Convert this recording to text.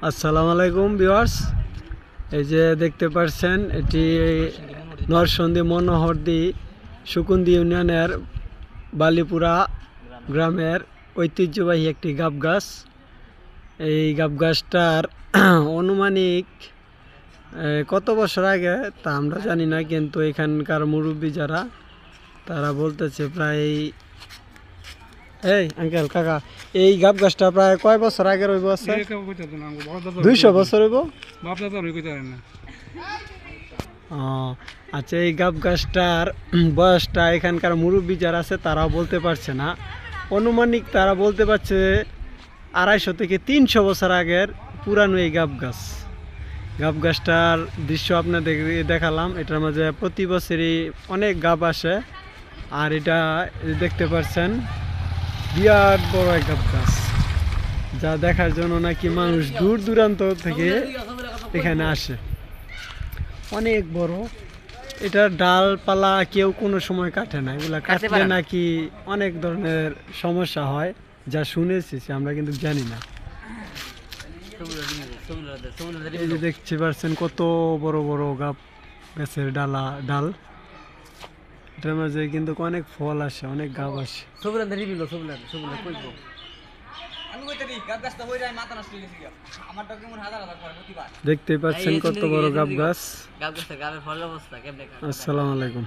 আসসালামু আলাইকুম ভিউয়ার্স, এই যে দেখতে পাচ্ছেন এটি নরসন্দী মনোহরদী সুকুন্দি ইউনিয়নের বালিপুরা গ্রামের ঐতিহ্যবাহী একটি গাব গাছ। এই গাব গাছটার আনুমানিক কত বছর আগে তা আমরা জানি না, কিন্তু এখানকার মুরব্বী যারা তারা বলতেছে প্রায় এই আঙ্কেল কাকা এই গাব গাছটা প্রায় কয় বছর আগে রইব? আছে 200 বছর হইব। আচ্ছা, এই গাব গাছটার বয়সটা এখানকার মুরব্বী যারা আছে তারাও বলতে পারছে না। আনুমানিক তারা বলতে পারছে 250 থেকে 300 বছর আগের পুরানো এই গাব গাছ। গাব গাছটার দৃশ্য আপনাদের দেখালাম। এটার মাঝে প্রতি বছরই অনেক গাব আসে, আর এটা দেখতে পাচ্ছেন বিরাট বড় এক গাব গাছ, যা দেখার জন্য নাকি মানুষ দূর দূরান্ত থেকে এখানে আসে। অনেক বড়, এটার ডালপালা কেউ কোনো সময় কাটে না, এগুলা কাটলে নাকি অনেক ধরনের সমস্যা হয়, যা শুনেছি আমরা কিন্তু জানি না। এই যে দেখতে পাচ্ছেন কত বড় বড় গাব গাছের ডাল, এটার মাঝে কিন্তু অনেক ফল আসে, অনেক গাব আসে। দেখতে পাচ্ছেন কত বড় গাব গাছ। আসসালামু আলাইকুম।